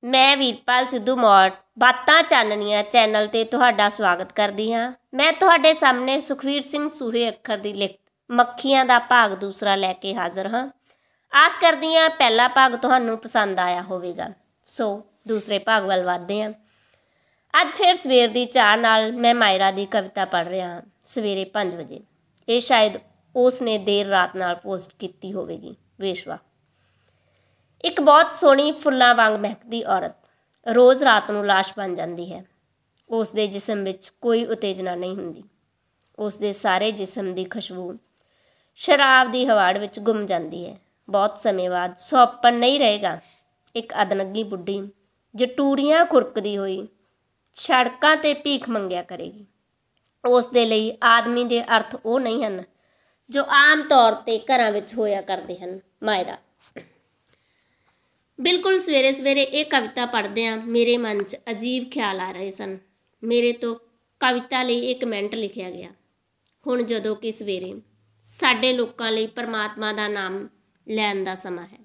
ਮੈਂ ਵੀਰਪਾਲ ਸਿੱਧੂ ਮੌੜ ਬਾਤਾਂ ਚਾਨਣੀਆਂ ਚੈਨਲ ਤੇ ਤੁਹਾਡਾ ਸਵਾਗਤ ਕਰਦੀ ਹਾਂ। ਮੈਂ ਤੁਹਾਡੇ ਸਾਹਮਣੇ ਸੁਖਵੀਰ ਸਿੰਘ ਸੂਹੇ ਅੱਖਰ ਦੀ ਲਿਖਤ ਮੱਖੀਆਂ ਦਾ ਭਾਗ ਦੂਸਰਾ ਲੈ ਕੇ ਹਾਜ਼ਰ ਹਾਂ। ਆਸ ਕਰਦੀ ਹਾਂ ਪਹਿਲਾ ਭਾਗ ਤੁਹਾਨੂੰ ਪਸੰਦ ਆਇਆ ਹੋਵੇਗਾ। ਸੋ ਦੂਸਰੇ ਭਾਗ ਵੱਲ ਵਧਦੇ ਹਾਂ। ਅੱਜ ਫਿਰ ਸਵੇਰ ਦੀ ਚਾਹ ਨਾਲ ਮੈਂ ਮਾਇਰਾ ਦੀ ਕਵਿਤਾ ਪੜ੍ਹ ਰਿਹਾ ਹਾਂ। ਸਵੇਰੇ 5 ਵਜੇ। ਇਹ ਸ਼ਾਇਦ ਉਸ ਨੇ ਦੇਰ ਰਾਤ ਨਾਲ ਪੋਸਟ ਕੀਤੀ ਹੋਵੇਗੀ। ਵੇਸ਼ਵਾ। ਇੱਕ ਬਹੁਤ ਸੋਹਣੀ ਫੁੱਲਾਂ ਵਾਂਗ ਮਹਿਕਦੀ ਔਰਤ ਰੋਜ਼ ਰਾਤ ਨੂੰ ਲਾਸ਼ ਬਣ ਜਾਂਦੀ ਹੈ। ਉਸ ਦੇ ਜਿਸਮ ਵਿੱਚ ਕੋਈ ਉਤੇਜਨਾ ਨਹੀਂ ਹੁੰਦੀ। ਉਸ ਦੇ ਸਾਰੇ ਜਿਸਮ ਦੀ ਖੁਸ਼ਬੂ ਸ਼ਰਾਬ ਦੀ ਹਵਾੜ ਵਿੱਚ ਗੁੰਮ ਜਾਂਦੀ ਹੈ। ਬਹੁਤ ਸਮੇਂ ਬਾਅਦ ਸੁਹੱਪਣ ਨਹੀਂ ਰਹੇਗਾ। ਇੱਕ ਅਧਨੱਗੀ ਬੁੱਢੀ ਜਟੂਰੀਆਂ ਖੁਰਕਦੀ ਹੋਈ ਸੜਕਾਂ 'ਤੇ ਭੀਖ ਮੰਗਿਆ ਕਰੇਗੀ। ਉਸ ਦੇ ਲਈ ਆਦਮੀ ਦੇ ਅਰਥ ਉਹ ਨਹੀਂ ਹਨ ਜੋ ਆਮ ਤੌਰ 'ਤੇ ਘਰਾਂ ਵਿੱਚ ਹੋਇਆ ਕਰਦੇ ਹਨ। ਮਾਇਰਾ। ਬਿਲਕੁਲ ਸਵੇਰੇ ਸਵੇਰੇ ਇਹ ਕਵਿਤਾ ਪੜ੍ਹਦਿਆਂ ਮੇਰੇ ਮਨ 'ਚ ਅਜੀਬ ਖਿਆਲ ਆ ਰਹੇ ਸਨ। ਮੇਰੇ ਤੋਂ ਕਵਿਤਾ ਲਈ ਇਹ ਕਮੈਂਟ ਲਿਖਿਆ ਗਿਆ। ਹੁਣ ਜਦੋਂ ਕਿ ਸਵੇਰੇ ਸਾਡੇ ਲੋਕਾਂ ਲਈ ਪਰਮਾਤਮਾ ਦਾ ਨਾਮ ਲੈਣ ਦਾ ਸਮਾਂ ਹੈ।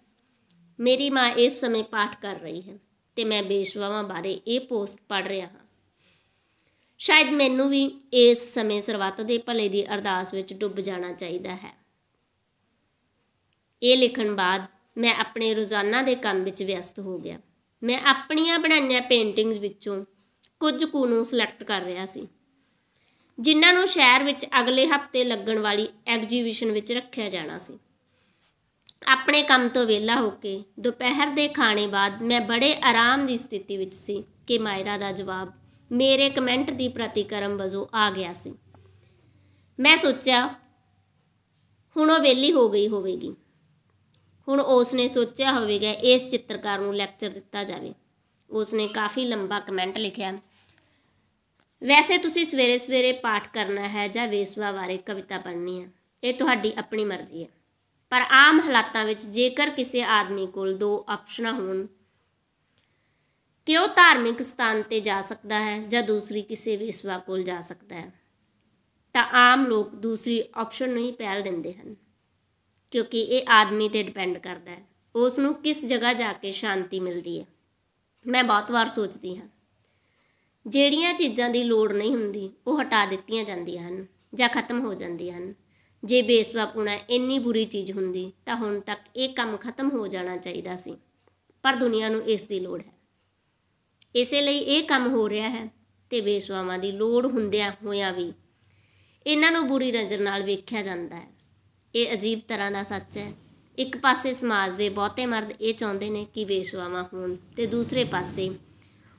ਮੇਰੀ ਮਾਂ ਇਸ ਸਮੇਂ ਪਾਠ ਕਰ ਰਹੀ ਹੈ ਅਤੇ ਮੈਂ ਬੇਸ਼ਵਾਵਾਂ ਬਾਰੇ ਇਹ ਪੋਸਟ ਪੜ੍ਹ ਰਿਹਾ ਹਾਂ। ਸ਼ਾਇਦ ਮੈਨੂੰ ਵੀ ਇਸ ਸਮੇਂ ਸਰਬੱਤ ਦੇ ਭਲੇ ਦੀ ਅਰਦਾਸ ਵਿੱਚ ਡੁੱਬ ਜਾਣਾ ਚਾਹੀਦਾ ਹੈ। ਇਹ ਲਿਖਣ ਬਾਅਦ ਮੈਂ ਆਪਣੇ ਰੋਜ਼ਾਨਾ ਦੇ ਕੰਮ ਵਿੱਚ ਵਿਅਸਤ ਹੋ ਗਿਆ। ਮੈਂ ਆਪਣੀਆਂ ਬਣਾਈਆਂ ਪੇਂਟਿੰਗਸ ਵਿੱਚੋਂ ਕੁਝ ਕੁ ਨੂੰ ਸਿਲੈਕਟ ਕਰ ਰਿਹਾ ਸੀ, ਜਿਨ੍ਹਾਂ ਨੂੰ ਸ਼ਹਿਰ ਵਿੱਚ ਅਗਲੇ ਹਫ਼ਤੇ ਲੱਗਣ ਵਾਲੀ ਐਗਜੀਬਿਸ਼ਨ ਵਿੱਚ ਰੱਖਿਆ ਜਾਣਾ ਸੀ। ਆਪਣੇ ਕੰਮ ਤੋਂ ਵਿਹਲਾ ਹੋ ਕੇ ਦੁਪਹਿਰ ਦੇ ਖਾਣੇ ਬਾਅਦ ਮੈਂ ਬੜੇ ਆਰਾਮ ਦੀ ਸਥਿਤੀ ਵਿੱਚ ਸੀ ਕਿ ਮਾਇਰਾ ਦਾ ਜਵਾਬ ਮੇਰੇ ਕਮੈਂਟ ਦੀ ਪ੍ਰਤੀਕਰਮ ਵਜੋਂ ਆ ਗਿਆ ਸੀ। ਮੈਂ ਸੋਚਿਆ ਹੁਣ ਉਹ ਵਿਹਲੀ ਹੋ ਗਈ ਹੋਵੇਗੀ। ਹੁਣ ਉਸ ਨੇ ਸੋਚਿਆ ਹੋਵੇਗਾ ਇਸ ਚਿੱਤਰਕਾਰ ਨੂੰ ਲੈਕਚਰ ਦਿੱਤਾ ਜਾਵੇ। ਉਸ ਨੇ ਕਾਫੀ ਲੰਬਾ ਕਮੈਂਟ ਲਿਖਿਆ। ਵੈਸੇ ਤੁਸੀਂ ਸਵੇਰੇ ਸਵੇਰੇ ਪਾਠ ਕਰਨਾ ਹੈ ਜਾਂ ਵੇਸਵਾ ਬਾਰੇ ਕਵਿਤਾ ਪੜ੍ਹਨੀ ਹੈ, ਇਹ ਤੁਹਾਡੀ ਆਪਣੀ ਮਰਜ਼ੀ ਹੈ। ਪਰ ਆਮ ਹਾਲਾਤਾਂ ਵਿੱਚ ਜੇਕਰ ਕਿਸੇ ਆਦਮੀ ਕੋਲ ਦੋ ਆਪਸ਼ਨਾਂ ਹੋਣ ਕਿ ਉਹ ਧਾਰਮਿਕ ਸਥਾਨ 'ਤੇ ਜਾ ਸਕਦਾ ਹੈ ਜਾਂ ਦੂਸਰੀ ਕਿਸੇ ਵੇਸਵਾ ਕੋਲ ਜਾ ਸਕਦਾ ਹੈ, ਤਾਂ ਆਮ ਲੋਕ ਦੂਸਰੀ ਆਪਸ਼ਨ ਨੂੰ ਹੀ ਪਹਿਲ ਦਿੰਦੇ ਹਨ, ਕਿਉਂਕਿ ਇਹ ਆਦਮੀ 'ਤੇ ਡਿਪੈਂਡ ਕਰਦਾ ਹੈ ਉਸ ਨੂੰ ਕਿਸ ਜਗ੍ਹਾ ਜਾ ਕੇ ਸ਼ਾਂਤੀ ਮਿਲਦੀ ਹੈ। ਮੈਂ ਬਹੁਤ ਵਾਰ ਸੋਚਦੀ ਹਾਂ ਜਿਹੜੀਆਂ ਚੀਜ਼ਾਂ ਦੀ ਲੋੜ ਨਹੀਂ ਹੁੰਦੀ ਉਹ ਹਟਾ ਦਿੱਤੀਆਂ ਜਾਂਦੀਆਂ ਹਨ ਜਾਂ ਖਤਮ ਹੋ ਜਾਂਦੀਆਂ ਹਨ। ਜੇ ਬੇਸਵਾਪੁਣਾ ਇੰਨੀ ਬੁਰੀ ਚੀਜ਼ ਹੁੰਦੀ ਤਾਂ ਹੁਣ ਤੱਕ ਇਹ ਕੰਮ ਖਤਮ ਹੋ ਜਾਣਾ ਚਾਹੀਦਾ ਸੀ, ਪਰ ਦੁਨੀਆ ਨੂੰ ਇਸ ਦੀ ਲੋੜ ਹੈ। ਇਸੇ ਲਈ ਇਹ ਕੰਮ ਹੋ ਰਿਹਾ ਹੈ ਅਤੇ ਬੇਸਵਾਵਾਂ ਦੀ ਲੋੜ ਹੁੰਦਿਆਂ ਹੋਇਆਂ ਵੀ ਇਹਨਾਂ ਨੂੰ ਬੁਰੀ ਨਜ਼ਰ ਨਾਲ ਵੇਖਿਆ ਜਾਂਦਾ ਹੈ। ਇਹ ਅਜੀਬ ਤਰ੍ਹਾਂ ਦਾ ਸੱਚ ਹੈ। ਇੱਕ ਪਾਸੇ ਸਮਾਜ ਦੇ ਬਹੁਤੇ ਮਰਦ ਇਹ ਚਾਹੁੰਦੇ ਨੇ ਕਿ ਵੇਸ਼ਵਾਵਾਂ ਹੋਣ ਅਤੇ ਦੂਸਰੇ ਪਾਸੇ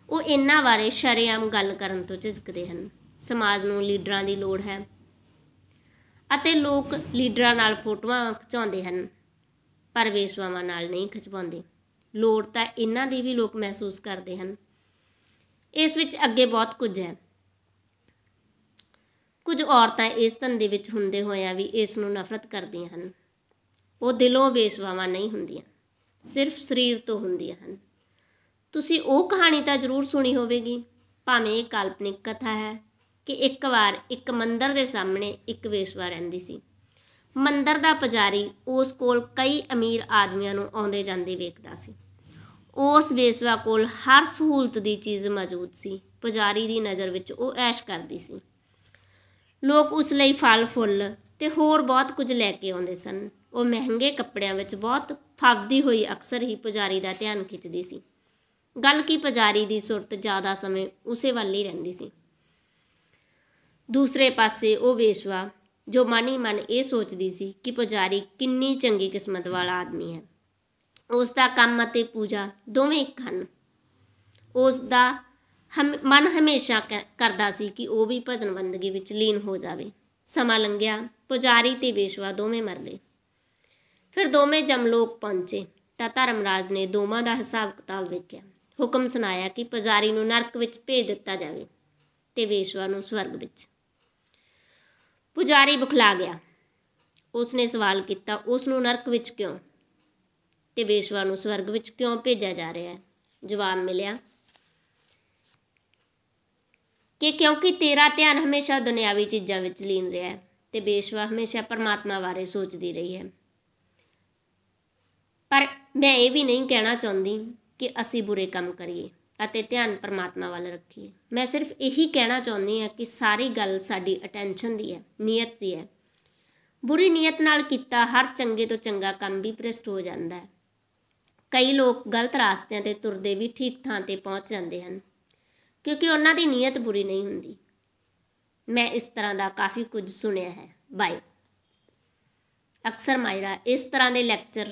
ਉਹ ਇਹਨਾਂ ਬਾਰੇ ਸ਼ਰੇਆਮ ਗੱਲ ਕਰਨ ਤੋਂ ਝਿਜਕਦੇ ਹਨ। ਸਮਾਜ ਨੂੰ ਲੀਡਰਾਂ ਦੀ ਲੋੜ ਹੈ ਅਤੇ ਲੋਕ ਲੀਡਰਾਂ ਨਾਲ ਫੋਟੋਆਂ ਖਿਚਾਉਂਦੇ ਹਨ, ਪਰ ਵੇਸ਼ਵਾਵਾਂ ਨਾਲ ਨਹੀਂ ਖਿਚਵਾਉਂਦੇ। ਲੋੜ ਤਾਂ ਇਹਨਾਂ ਦੀ ਵੀ ਲੋਕ ਮਹਿਸੂਸ ਕਰਦੇ ਹਨ। ਇਸ ਵਿੱਚ ਅੱਗੇ ਬਹੁਤ ਕੁਝ ਹੈ। ਕੁਝ ਔਰਤਾਂ ਇਸ ਧੰਦੇ ਵਿੱਚ ਹੁੰਦੇ ਹੋਇਆਂ ਵੀ ਇਸ ਨੂੰ ਨਫ਼ਰਤ ਕਰਦੀਆਂ ਹਨ। ਉਹ ਦਿਲੋਂ ਬੇਸਵਾਵਾਂ ਨਹੀਂ ਹੁੰਦੀਆਂ, ਸਿਰਫ ਸਰੀਰ ਤੋਂ ਹੁੰਦੀਆਂ ਹਨ। ਤੁਸੀਂ ਉਹ ਕਹਾਣੀ ਤਾਂ ਜ਼ਰੂਰ ਸੁਣੀ ਹੋਵੇਗੀ, ਭਾਵੇਂ ਇਹ ਕਾਲਪਨਿਕ ਕਥਾ ਹੈ, ਕਿ ਇੱਕ ਵਾਰ ਇੱਕ ਮੰਦਰ ਦੇ ਸਾਹਮਣੇ ਇੱਕ ਵੇਸ਼ਵਾ ਰਹਿੰਦੀ ਸੀ। ਮੰਦਰ ਦਾ ਪੁਜਾਰੀ ਉਸ ਕੋਲ ਕਈ ਅਮੀਰ ਆਦਮੀਆਂ ਨੂੰ ਆਉਂਦੇ ਜਾਂਦੇ ਵੇਖਦਾ ਸੀ। ਉਸ ਵੇਸ਼ਵਾ ਕੋਲ ਹਰ ਸਹੂਲਤ ਦੀ ਚੀਜ਼ ਮੌਜੂਦ ਸੀ। ਪੁਜਾਰੀ ਦੀ ਨਜ਼ਰ ਵਿੱਚ ਉਹ ਐਸ਼ ਕਰਦੀ ਸੀ। ਲੋਕ ਉਸ ਲਈ ਫਲ ਫੁੱਲ ਅਤੇ ਹੋਰ ਬਹੁਤ ਕੁਝ ਲੈ ਕੇ ਆਉਂਦੇ ਸਨ। ਉਹ ਮਹਿੰਗੇ ਕੱਪੜਿਆਂ ਵਿੱਚ ਬਹੁਤ ਫੱਬਦੀ ਹੋਈ ਅਕਸਰ ਹੀ ਪੁਜਾਰੀ ਦਾ ਧਿਆਨ ਖਿੱਚਦੀ ਸੀ। ਗੱਲ ਕਿ ਪੁਜਾਰੀ ਦੀ ਸੁਰਤ ਜ਼ਿਆਦਾ ਸਮੇਂ ਉਸੇ ਵੱਲ ਹੀ ਰਹਿੰਦੀ ਸੀ। ਦੂਸਰੇ ਪਾਸੇ ਉਹ ਵੇਸ਼ਵਾ ਜੋ ਮਨ ਹੀ ਮਨ ਇਹ ਸੋਚਦੀ ਸੀ ਕਿ ਪੁਜਾਰੀ ਕਿੰਨੀ ਚੰਗੀ ਕਿਸਮਤ ਵਾਲਾ ਆਦਮੀ ਹੈ। ਉਸ ਦਾ ਕੰਮ ਅਤੇ ਪੂਜਾ ਦੋਵੇਂ ਇੱਕ ਹਨ। ਉਸ ਦਾ ਮਨ ਹਮੇਸ਼ਾ ਕਰਦਾ ਸੀ ਕਿ ਉਹ ਵੀ ਭਜਨ ਬੰਦਗੀ ਵਿੱਚ ਲੀਨ ਹੋ ਜਾਵੇ। ਸਮਾਂ ਲੰਘਿਆ। ਪੁਜਾਰੀ ਅਤੇ ਵੇਸ਼ਵਾ ਦੋਵੇਂ ਮਰ ਗਏ। ਫਿਰ ਦੋਵੇਂ ਜਮਲੋਕ ਪਹੁੰਚੇ ਤਾਂ ਧਰਮਰਾਜ ਨੇ ਦੋਵਾਂ ਦਾ ਹਿਸਾਬ ਕਿਤਾਬ ਵੇਖਿਆ। ਹੁਕਮ ਸੁਣਾਇਆ ਕਿ ਪੁਜਾਰੀ ਨੂੰ ਨਰਕ ਵਿੱਚ ਭੇਜ ਦਿੱਤਾ ਜਾਵੇ ਅਤੇ ਵੇਸ਼ਵਾ ਨੂੰ ਸਵਰਗ ਵਿੱਚ। ਪੁਜਾਰੀ ਬੁਖਲਾ ਗਿਆ। ਉਸ ਨੇ ਸਵਾਲ ਕੀਤਾ, ਉਸ ਨੂੰ ਨਰਕ ਵਿੱਚ ਕਿਉਂ ਅਤੇ ਵੇਸ਼ਵਾ ਨੂੰ ਸਵਰਗ ਵਿੱਚ ਕਿਉਂ ਭੇਜਿਆ ਜਾ ਰਿਹਾ ਹੈ? ਜਵਾਬ ਮਿਲਿਆ ਕਿ ਕਿਉਂਕਿ ਤੇਰਾ ਧਿਆਨ ਹਮੇਸ਼ਾ ਦੁਨਿਆਵੀ ਚੀਜ਼ਾਂ ਵਿੱਚ ਲੀਨ ਰਿਹਾ ਹੈ ਅਤੇ ਵੇਸ਼ਵਾ ਹਮੇਸ਼ਾ ਪਰਮਾਤਮਾ ਬਾਰੇ ਸੋਚਦੀ ਰਹੀ ਹੈ। ਪਰ ਮੈਂ ਇਹ ਵੀ ਨਹੀਂ ਕਹਿਣਾ ਚਾਹੁੰਦੀ ਕਿ ਅਸੀਂ ਬੁਰੇ ਕੰਮ ਕਰੀਏ ਅਤੇ ਧਿਆਨ ਪਰਮਾਤਮਾ ਵੱਲ ਰੱਖੀਏ। ਮੈਂ ਸਿਰਫ ਇਹੀ ਕਹਿਣਾ ਚਾਹੁੰਦੀ ਹਾਂ ਕਿ ਸਾਰੀ ਗੱਲ ਸਾਡੀ ਅਟੈਂਸ਼ਨ ਦੀ ਹੈ, ਨੀਅਤ ਦੀ ਹੈ। ਬੁਰੀ ਨੀਅਤ ਨਾਲ ਕੀਤਾ ਹਰ ਚੰਗੇ ਤੋਂ ਚੰਗਾ ਕੰਮ ਵੀ ਭ੍ਰਿਸ਼ਟ ਹੋ ਜਾਂਦਾ ਹੈ। ਕਈ ਲੋਕ ਗਲਤ ਰਾਸਤਿਆਂ 'ਤੇ ਤੁਰਦੇ ਵੀ ਠੀਕ ਥਾਂ 'ਤੇ ਪਹੁੰਚ ਜਾਂਦੇ ਹਨ ਕਿਉਂਕਿ ਉਹਨਾਂ ਦੀ ਨੀਅਤ ਬੁਰੀ ਨਹੀਂ ਹੁੰਦੀ। ਮੈਂ ਇਸ ਤਰ੍ਹਾਂ ਦਾ ਕਾਫੀ ਕੁਝ ਸੁਣਿਆ ਹੈ। ਬਾਏ। ਅਕਸਰ ਮਾਇਰਾ ਇਸ ਤਰ੍ਹਾਂ ਦੇ ਲੈਕਚਰ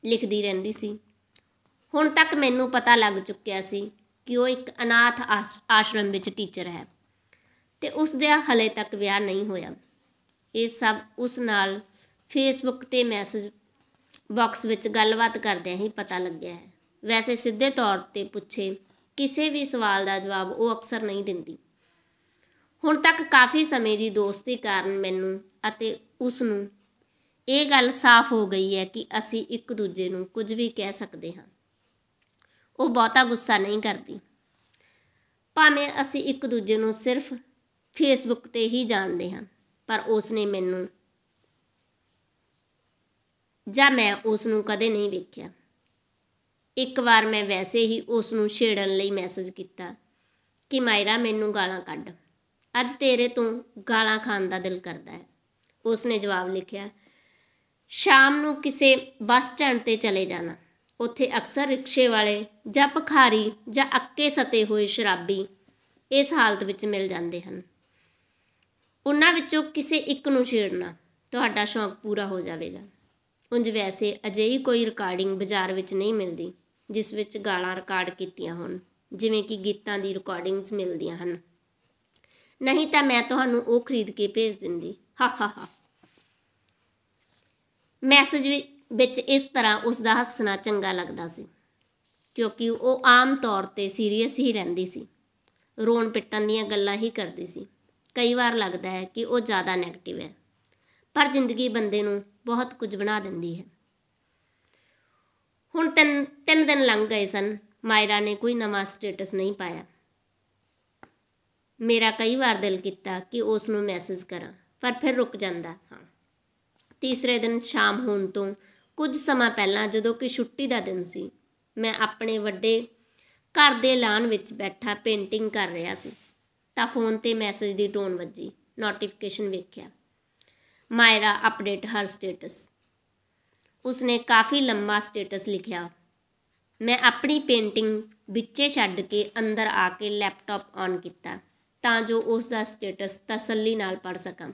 ਲਿਖਦੀ ਰਹਿੰਦੀ ਸੀ। ਹੁਣ ਤੱਕ ਮੈਨੂੰ ਪਤਾ ਲੱਗ ਚੁੱਕਿਆ ਸੀ ਕਿ ਉਹ ਇੱਕ ਅਨਾਥ ਆਸ਼ਰਮ ਵਿੱਚ ਟੀਚਰ ਹੈ ਅਤੇ ਉਸ ਦਾ ਹਲੇ ਤੱਕ ਵਿਆਹ ਨਹੀਂ ਹੋਇਆ। ਇਹ ਸਭ ਉਸ ਨਾਲ ਫੇਸਬੁੱਕ 'ਤੇ ਮੈਸੇਜ ਬਾਕਸ ਵਿੱਚ ਗੱਲਬਾਤ ਕਰਦਿਆਂ ਹੀ ਪਤਾ ਲੱਗਿਆ ਹੈ। ਵੈਸੇ ਸਿੱਧੇ ਤੌਰ 'ਤੇ ਪੁੱਛੇ ਕਿਸੇ ਵੀ ਸਵਾਲ ਦਾ ਜਵਾਬ ਉਹ ਅਕਸਰ ਨਹੀਂ ਦਿੰਦੀ। ਹੁਣ ਤੱਕ ਕਾਫੀ ਸਮੇਂ ਦੀ ਦੋਸਤੀ ਕਾਰਨ ਮੈਨੂੰ ਅਤੇ ਉਸ ਨੂੰ ਇਹ ਗੱਲ ਸਾਫ਼ ਹੋ ਗਈ ਹੈ ਕਿ ਅਸੀਂ ਇੱਕ ਦੂਜੇ ਨੂੰ ਕੁਝ ਵੀ ਕਹਿ ਸਕਦੇ ਹਾਂ। ਉਹ ਬਹੁਤਾ ਗੁੱਸਾ ਨਹੀਂ ਕਰਦੀ, ਭਾਵੇਂ ਅਸੀਂ ਇੱਕ ਦੂਜੇ ਨੂੰ ਸਿਰਫ ਫੇਸਬੁੱਕ 'ਤੇ ਹੀ ਜਾਣਦੇ ਹਾਂ। ਪਰ ਉਸਨੇ ਮੈਨੂੰ ਜਾਂ ਮੈਂ ਉਸ ਨੂੰ ਕਦੇ ਨਹੀਂ ਵੇਖਿਆ। ਇੱਕ ਵਾਰ ਮੈਂ ਵੈਸੇ ਹੀ ਉਸ ਨੂੰ ਛੇੜਨ ਲਈ ਮੈਸੇਜ ਕੀਤਾ ਕਿ ਮਾਇਰਾ ਮੈਨੂੰ ਗਾਲਾਂ ਕੱਢ, ਅੱਜ ਤੇਰੇ ਤੋਂ ਗਾਲਾਂ ਖਾਣ ਦਾ ਦਿਲ ਕਰਦਾ ਹੈ। ਉਸਨੇ ਜਵਾਬ ਲਿਖਿਆ, ਸ਼ਾਮ ਨੂੰ ਕਿਸੇ ਬੱਸ ਸਟੈਂਡ 'ਤੇ ਚਲੇ ਜਾਣਾ, ਉੱਥੇ ਅਕਸਰ ਰਿਕਸ਼ੇ ਵਾਲੇ ਜਾਂ ਭਿਖਾਰੀ ਜਾਂ ਅੱਕੇ ਸਤੇ ਹੋਏ ਸ਼ਰਾਬੀ ਇਸ ਹਾਲਤ ਵਿੱਚ ਮਿਲ ਜਾਂਦੇ ਹਨ। ਉਹਨਾਂ ਵਿੱਚੋਂ ਕਿਸੇ ਇੱਕ ਨੂੰ ਛੇੜਨਾ, ਤੁਹਾਡਾ ਸ਼ੌਂਕ ਪੂਰਾ ਹੋ ਜਾਵੇਗਾ। ਉਂਝ ਵੈਸੇ ਅਜਿਹੀ ਕੋਈ ਰਿਕਾਰਡਿੰਗ ਬਾਜ਼ਾਰ ਵਿੱਚ ਨਹੀਂ ਮਿਲਦੀ ਜਿਸ ਵਿੱਚ ਗਾਲਾਂ ਰਿਕਾਰਡ ਕੀਤੀਆਂ ਹੋਣ, ਜਿਵੇਂ ਕਿ ਗੀਤਾਂ ਦੀ ਰਿਕਾਰਡਿੰਗਸ ਮਿਲਦੀਆਂ ਹਨ। ਨਹੀਂ ਤਾਂ ਮੈਂ ਤੁਹਾਨੂੰ ਉਹ ਖਰੀਦ ਕੇ ਭੇਜ ਦਿੰਦੀ। ਹਾ ਹਾ ਹਾ। ਮੈਸੇਜ ਵਿੱਚ ਇਸ ਤਰ੍ਹਾਂ ਉਸ ਦਾ ਹੱਸਣਾ ਚੰਗਾ ਲੱਗਦਾ ਸੀ ਕਿਉਂਕਿ ਉਹ ਆਮ ਤੌਰ 'ਤੇ ਸੀਰੀਅਸ ਹੀ ਰਹਿੰਦੀ ਸੀ, ਰੋਣ ਪਿੱਟਣ ਦੀਆਂ ਗੱਲਾਂ ਹੀ ਕਰਦੀ ਸੀ। ਕਈ ਵਾਰ ਲੱਗਦਾ ਹੈ ਕਿ ਉਹ ਜ਼ਿਆਦਾ ਨੈਗੇਟਿਵ ਹੈ, ਪਰ ਜ਼ਿੰਦਗੀ ਬੰਦੇ ਨੂੰ ਬਹੁਤ ਕੁਝ ਬਣਾ ਦਿੰਦੀ ਹੈ। ਹੁਣ ਤਿੰਨ ਦਿਨ ਲੰਘ ਗਏ ਸਨ। ਮਾਇਰਾ ਨੇ ਕੋਈ ਨਵਾਂ ਸਟੇਟਸ ਨਹੀਂ ਪਾਇਆ। ਮੇਰਾ ਕਈ ਵਾਰ ਦਿਲ ਕੀਤਾ ਕਿ ਉਸ ਨੂੰ ਮੈਸੇਜ ਕਰਾਂ, ਪਰ ਫਿਰ ਰੁਕ ਜਾਂਦਾ ਹਾਂ। ਤੀਸਰੇ ਦਿਨ ਸ਼ਾਮ ਹੋਣ ਤੋਂ ਕੁਝ ਸਮਾਂ ਪਹਿਲਾਂ, ਜਦੋਂ ਕਿ ਛੁੱਟੀ ਦਾ ਦਿਨ ਸੀ, ਮੈਂ ਆਪਣੇ ਵੱਡੇ ਘਰ ਦੇ ਲਾਨ ਵਿੱਚ ਬੈਠਾ ਪੇਂਟਿੰਗ ਕਰ ਰਿਹਾ ਸੀ ਤਾਂ ਫੋਨ 'ਤੇ ਮੈਸੇਜ ਦੀ ਟੋਨ ਵੱਜੀ। ਨੋਟੀਫਿਕੇਸ਼ਨ ਵੇਖਿਆ, ਮਾਇਰਾ ਅਪਡੇਟ ਹਰ ਸਟੇਟਸ। ਉਸਨੇ ਕਾਫੀ ਲੰਮਾ ਸਟੇਟਸ ਲਿਖਿਆ। ਮੈਂ ਆਪਣੀ ਪੇਂਟਿੰਗ ਵਿੱਚੇ ਛੱਡ ਕੇ ਅੰਦਰ ਆ ਕੇ ਲੈਪਟਾਪ ਔਨ ਕੀਤਾ ਤਾਂ ਜੋ ਉਸ ਦਾ ਸਟੇਟਸ ਤਸੱਲੀ ਨਾਲ ਪੜ੍ਹ ਸਕਾਂ।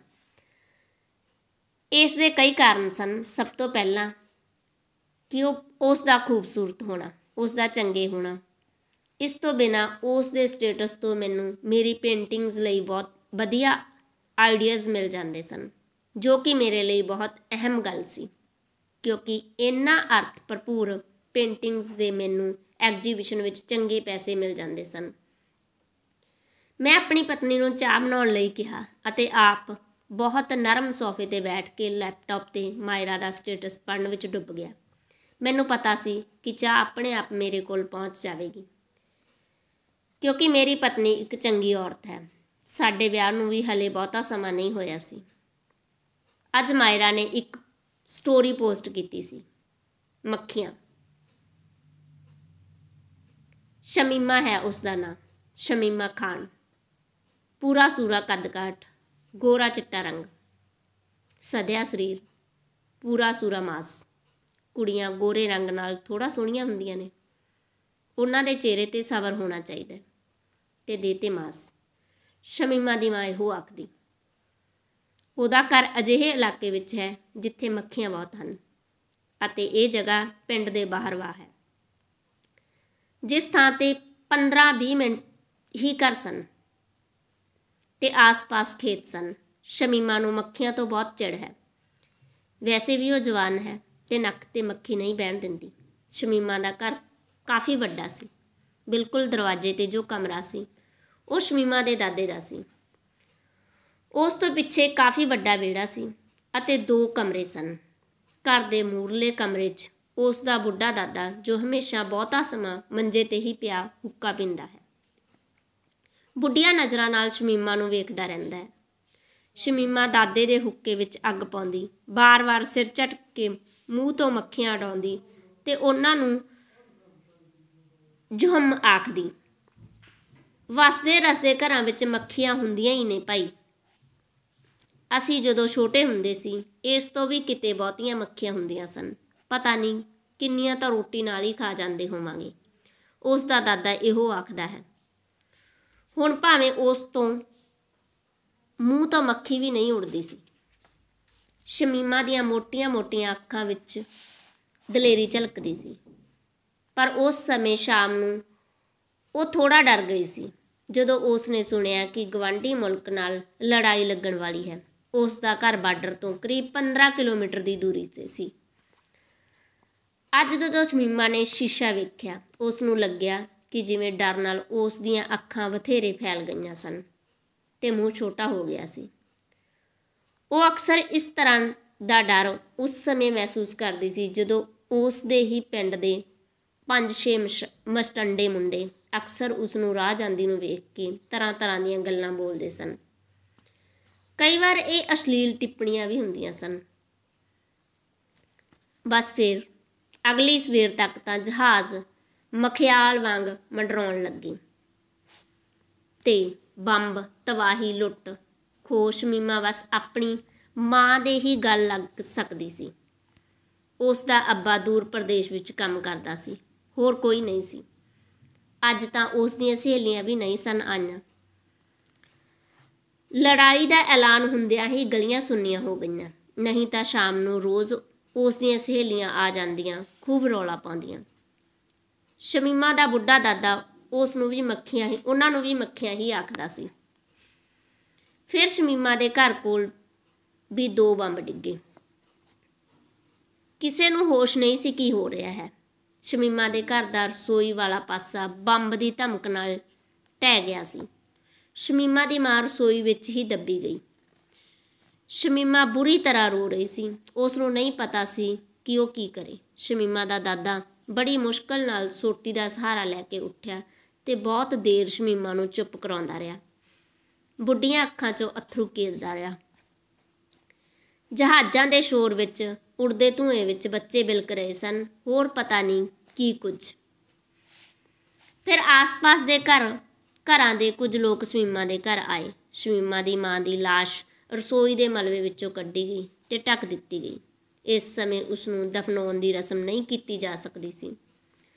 ਇਸ ਦੇ ਕਈ ਕਾਰਨ ਸਨ। ਸਭ ਤੋਂ ਪਹਿਲਾਂ ਕਿ ਉਸ ਦਾ ਖੂਬਸੂਰਤ ਹੋਣਾ, ਉਸ ਦਾ ਚੰਗੇ ਹੋਣਾ। ਇਸ ਤੋਂ ਬਿਨਾਂ ਉਸ ਦੇ ਸਟੇਟਸ ਤੋਂ ਮੈਨੂੰ ਮੇਰੀ ਪੇਂਟਿੰਗਸ ਲਈ ਬਹੁਤ ਵਧੀਆ ਆਈਡੀਆਜ਼ ਮਿਲ ਜਾਂਦੇ ਸਨ, ਜੋ ਕਿ ਮੇਰੇ ਲਈ ਬਹੁਤ ਅਹਿਮ ਗੱਲ ਸੀ ਕਿਉਂਕਿ ਇਹਨਾਂ ਅਰਥ ਭਰਪੂਰ ਪੇਂਟਿੰਗਸ ਦੇ ਮੈਨੂੰ ਐਗਜੀਬਿਸ਼ਨ ਵਿੱਚ ਚੰਗੇ ਪੈਸੇ ਮਿਲ ਜਾਂਦੇ ਸਨ। ਮੈਂ ਆਪਣੀ ਪਤਨੀ ਨੂੰ ਚਾਹ ਬਣਾਉਣ ਲਈ ਕਿਹਾ ਅਤੇ ਆਪ ਬਹੁਤ ਨਰਮ ਸੋਫੇ 'ਤੇ ਬੈਠ ਕੇ ਲੈਪਟਾਪ 'ਤੇ ਮਾਇਰਾ ਦਾ ਸਟੇਟਸ ਪੜ੍ਹਨ ਵਿੱਚ ਡੁੱਬ ਗਿਆ। ਮੈਨੂੰ ਪਤਾ ਸੀ ਕਿ ਚਾਹ ਆਪਣੇ ਆਪ ਮੇਰੇ ਕੋਲ ਪਹੁੰਚ ਜਾਵੇਗੀ ਕਿਉਂਕਿ ਮੇਰੀ ਪਤਨੀ ਇੱਕ ਚੰਗੀ ਔਰਤ ਹੈ। ਸਾਡੇ ਵਿਆਹ ਨੂੰ ਵੀ ਹਲੇ ਬਹੁਤਾ ਸਮਾਂ ਨਹੀਂ ਹੋਇਆ ਸੀ। ਅੱਜ ਮਾਇਰਾ ਨੇ ਇੱਕ ਸਟੋਰੀ ਪੋਸਟ ਕੀਤੀ ਸੀ, ਮੱਖੀਆਂ। ਸ਼ਮੀਮਾ ਹੈ ਉਸ ਦਾ ਨਾਂ, ਸ਼ਮੀਮਾ ਖਾਨ। ਪੂਰਾ ਸੂਰਾ ਕੱਦ-ਕਾਠ, ਗੋਰਾ ਚਿੱਟਾ ਰੰਗ, ਸਧਿਆ ਸਰੀਰ, ਪੂਰਾ ਸੂਰਾ ਮਾਸ। ਕੁੜੀਆਂ ਗੋਰੇ ਰੰਗ ਨਾਲ ਥੋੜ੍ਹਾ ਸੋਹਣੀਆਂ ਹੁੰਦੀਆਂ ਨੇ। ਉਹਨਾਂ ਦੇ ਚਿਹਰੇ 'ਤੇ ਸਬਰ ਹੋਣਾ ਚਾਹੀਦਾ ਅਤੇ ਦੇਹ 'ਤੇ ਮਾਸ। ਸ਼ਮੀਮਾ ਦੀ ਮਾਂ ਇਹੋ ਆਖਦੀ। ਉਹਦਾ ਘਰ ਅਜਿਹੇ ਇਲਾਕੇ ਵਿੱਚ ਹੈ ਜਿੱਥੇ ਮੱਖੀਆਂ ਬਹੁਤ ਹਨ ਅਤੇ ਇਹ ਜਗ੍ਹਾ ਪਿੰਡ ਦੇ ਬਾਹਰ ਵਾਹ ਹੈ, ਜਿਸ ਥਾਂ 'ਤੇ 15-20 ਮਿੰਟ ਹੀ ਘਰ ਸਨ ਅਤੇ ਆਸ-ਪਾਸ ਖੇਤ ਸਨ। ਸ਼ਮੀਮਾ ਨੂੰ ਮੱਖੀਆਂ ਤੋਂ ਬਹੁਤ ਚਿੜ ਹੈ। ਵੈਸੇ ਵੀ ਉਹ ਜਵਾਨ ਹੈ ਅਤੇ ਨੱਕ 'ਤੇ ਮੱਖੀ ਨਹੀਂ ਬਹਿਣ ਦਿੰਦੀ। ਸ਼ਮੀਮਾ ਦਾ ਘਰ ਕਾਫੀ ਵੱਡਾ ਸੀ। ਬਿਲਕੁਲ ਦਰਵਾਜ਼ੇ 'ਤੇ ਜੋ ਕਮਰਾ ਸੀ ਉਹ ਸ਼ਮੀਮਾ ਦੇ ਦਾਦੇ ਦਾ ਸੀ। ਉਸ ਤੋਂ ਪਿੱਛੇ ਕਾਫੀ ਵੱਡਾ ਵਿਹੜਾ ਸੀ ਅਤੇ 2 ਕਮਰੇ ਸਨ। ਘਰ ਦੇ ਮੂਹਰਲੇ ਕਮਰੇ 'ਚ ਉਸ ਦਾ ਬੁੱਢਾ ਦਾਦਾ, ਜੋ ਹਮੇਸ਼ਾ ਬਹੁਤਾ ਸਮਾਂ ਮੰਜੇ 'ਤੇ ਹੀ ਪਿਆ ਹੁੱਕਾ ਪੀਂਦਾ ਹੈ, ਬੁੱਢੀਆਂ ਨਜ਼ਰਾਂ ਨਾਲ ਸ਼ਮੀਮਾ ਨੂੰ ਵੇਖਦਾ ਰਹਿੰਦਾ ਹੈ। ਸ਼ਮੀਮਾ ਦਾਦੇ ਦੇ ਹੁੱਕੇ ਵਿੱਚ ਅੱਗ ਪਾਉਂਦੀ, ਵਾਰ-ਵਾਰ ਸਿਰ ਝਟਕ ਕੇ ਮੂੰਹ ਤੋਂ ਮੱਖੀਆਂ ਉਡਾਉਂਦੀ ਅਤੇ ਉਹਨਾਂ ਨੂੰ ਜੁਹਮ ਆਖਦੀ, ਵਸਦੇ ਰਸਦੇ ਘਰਾਂ ਵਿੱਚ ਮੱਖੀਆਂ ਹੁੰਦੀਆਂ ਹੀ ਨੇ ਭਾਈ। ਅਸੀਂ ਜਦੋਂ ਛੋਟੇ ਹੁੰਦੇ ਸੀ ਇਸ ਤੋਂ ਵੀ ਕਿਤੇ ਬਹੁਤੀਆਂ ਮੱਖੀਆਂ ਹੁੰਦੀਆਂ ਸਨ। ਪਤਾ ਨਹੀਂ ਕਿੰਨੀਆਂ ਤਾਂ ਰੋਟੀ ਨਾਲ ਹੀ ਖਾ ਜਾਂਦੇ ਹੋਵਾਂਗੇ। ਉਸ ਦਾ ਦਾਦਾ ਇਹੋ ਆਖਦਾ ਹੈ। ਹੁਣ ਭਾਵੇਂ ਉਸ ਤੋਂ ਮੂੰਹ ਤੋਂ ਮੱਖੀ ਵੀ ਨਹੀਂ ਉੱਡਦੀ ਸੀ। ਸ਼ਮੀਮਾ ਦੀਆਂ ਮੋਟੀਆਂ-ਮੋਟੀਆਂ ਅੱਖਾਂ ਵਿੱਚ ਦਲੇਰੀ ਝਲਕਦੀ ਸੀ। ਪਰ ਉਸ ਸਮੇਂ ਸ਼ਾਮ ਨੂੰ ਉਹ ਥੋੜ੍ਹਾ ਡਰ ਗਈ ਸੀ ਜਦੋਂ ਉਸ ਨੇ ਸੁਣਿਆ ਕਿ ਗਵਾਂਢੀ ਮੁਲਕ ਨਾਲ ਲੜਾਈ ਲੱਗਣ ਵਾਲੀ ਹੈ। ਉਸ ਦਾ ਘਰ ਬਾਰਡਰ ਤੋਂ ਕਰੀਬ 15 ਕਿਲੋਮੀਟਰ ਦੀ ਦੂਰੀ 'ਤੇ ਸੀ। ਅੱਜ ਜਦੋਂ ਸ਼ਮੀਮਾ ਨੇ ਸ਼ੀਸ਼ਾ ਵੇਖਿਆ ਉਸ ਨੂੰ ਲੱਗਿਆ ਕਿ ਜਿਵੇਂ ਡਰ ਨਾਲ ਉਸ ਦੀਆਂ ਅੱਖਾਂ ਬਥੇਰੇ ਫੈਲ ਗਈਆਂ ਸਨ ਅਤੇ ਮੂੰਹ ਛੋਟਾ ਹੋ ਗਿਆ ਸੀ। ਉਹ ਅਕਸਰ ਇਸ ਤਰ੍ਹਾਂ ਦਾ ਡਰ ਉਸ ਸਮੇਂ ਮਹਿਸੂਸ ਕਰਦੀ ਸੀ ਜਦੋਂ ਉਸ ਦੇ ਹੀ ਪਿੰਡ ਦੇ 5-6 ਮਸਟੰਡੇ ਮੁੰਡੇ ਅਕਸਰ ਉਸ ਨੂੰ ਰਾਹ ਜਾਂਦੀ ਨੂੰ ਵੇਖ ਕੇ ਤਰ੍ਹਾਂ ਦੀਆਂ ਗੱਲਾਂ ਬੋਲਦੇ ਸਨ। ਕਈ ਵਾਰ ਇਹ ਅਸ਼ਲੀਲ ਟਿੱਪਣੀਆਂ ਵੀ ਹੁੰਦੀਆਂ ਸਨ। ਬਸ ਫਿਰ ਅਗਲੀ ਸਵੇਰ ਤੱਕ ਤਾਂ ਜਹਾਜ਼ ਮਖਿਆਲ ਵਾਂਗ ਮੰਡਰਾਉਣ ਲੱਗੀ ਅਤੇ ਬੰਬ, ਤਬਾਹੀ, ਲੁੱਟ ਖੋਹ ਸ਼ਮੀਮਾ ਬਸ ਆਪਣੀ ਮਾਂ ਦੇ ਹੀ ਗੱਲ ਲੱਗ ਸਕਦੀ ਸੀ। ਉਸ ਦਾ ਅੱਬਾ ਦੂਰ ਪ੍ਰਦੇਸ਼ ਵਿੱਚ ਕੰਮ ਕਰਦਾ ਸੀ, ਹੋਰ ਕੋਈ ਨਹੀਂ ਸੀ। ਅੱਜ ਤਾਂ ਉਸ ਦੀਆਂ ਸਹੇਲੀਆਂ ਵੀ ਨਹੀਂ ਸਨ ਆਈਆਂ। ਲੜਾਈ ਦਾ ਐਲਾਨ ਹੁੰਦਿਆਂ ਹੀ ਗਲੀਆਂ ਸੁੰਨੀਆਂ ਹੋ ਗਈਆਂ, ਨਹੀਂ ਤਾਂ ਸ਼ਾਮ ਨੂੰ ਰੋਜ਼ ਉਸ ਦੀਆਂ ਸਹੇਲੀਆਂ ਆ ਜਾਂਦੀਆਂ, ਖੂਬ ਰੌਲਾ ਪਾਉਂਦੀਆਂ। ਸ਼ਮੀਮਾ ਦਾ ਬੁੱਢਾ ਦਾਦਾ ਉਹਨਾਂ ਨੂੰ ਵੀ ਮੱਖੀਆਂ ਹੀ ਆਖਦਾ ਸੀ। ਫਿਰ ਸ਼ਮੀਮਾ ਦੇ ਘਰ ਕੋਲ ਵੀ 2 ਬੰਬ ਡਿੱਗੇ। ਕਿਸੇ ਨੂੰ ਹੋਸ਼ ਨਹੀਂ ਸੀ ਕੀ ਹੋ ਰਿਹਾ ਹੈ। ਸ਼ਮੀਮਾ ਦੇ ਘਰ ਦਾ ਰਸੋਈ ਵਾਲਾ ਪਾਸਾ ਬੰਬ ਦੀ ਧਮਕ ਨਾਲ ਢਹਿ ਗਿਆ ਸੀ। ਸ਼ਮੀਮਾ ਦੀ ਮਾਂ ਰਸੋਈ ਵਿੱਚ ਹੀ ਦੱਬੀ ਗਈ। ਸ਼ਮੀਮਾ ਬੁਰੀ ਤਰ੍ਹਾਂ ਰੋ ਰਹੀ ਸੀ। ਉਸ ਨੂੰ ਨਹੀਂ ਪਤਾ ਸੀ ਕਿ ਉਹ ਕੀ ਕਰੇ। ਸ਼ਮੀਮਾ ਦਾ ਦਾਦਾ ਬੜੀ ਮੁਸ਼ਕਲ ਨਾਲ ਸੋਟੀ ਦਾ ਸਹਾਰਾ ਲੈ ਕੇ ਉੱਠਿਆ ਅਤੇ ਬਹੁਤ ਦੇਰ ਸ਼ਮੀਮਾ ਨੂੰ ਚੁੱਪ ਕਰਾਉਂਦਾ ਰਿਹਾ। ਬੁੱਢੀਆਂ ਅੱਖਾਂ 'ਚੋਂ ਅੱਥਰੂ ਕੇਰਦਾ ਰਿਹਾ। ਜਹਾਜ਼ਾਂ ਦੇ ਸ਼ੋਰ ਵਿੱਚ, ਉੱਡਦੇ ਧੂੰਏਂ ਵਿੱਚ ਬੱਚੇ ਬਿਲਕ ਰਹੇ ਸਨ, ਹੋਰ ਪਤਾ ਨਹੀਂ ਕੀ ਕੁਝ। ਫਿਰ ਆਸ-ਪਾਸ ਦੇ ਘਰਾਂ ਦੇ ਕੁਝ ਲੋਕ ਸ਼ਮੀਮਾ ਦੇ ਘਰ ਆਏ। ਸ਼ਮੀਮਾ ਦੀ ਮਾਂ ਦੀ ਲਾਸ਼ ਰਸੋਈ ਦੇ ਮਲਬੇ ਵਿੱਚੋਂ ਕੱਢੀ ਗਈ ਅਤੇ ਢੱਕ ਦਿੱਤੀ ਗਈ। ਇਸ ਸਮੇਂ ਉਸ ਨੂੰ ਦਫਨਾਉਣ ਦੀ ਰਸਮ ਨਹੀਂ ਕੀਤੀ ਜਾ ਸਕਦੀ ਸੀ।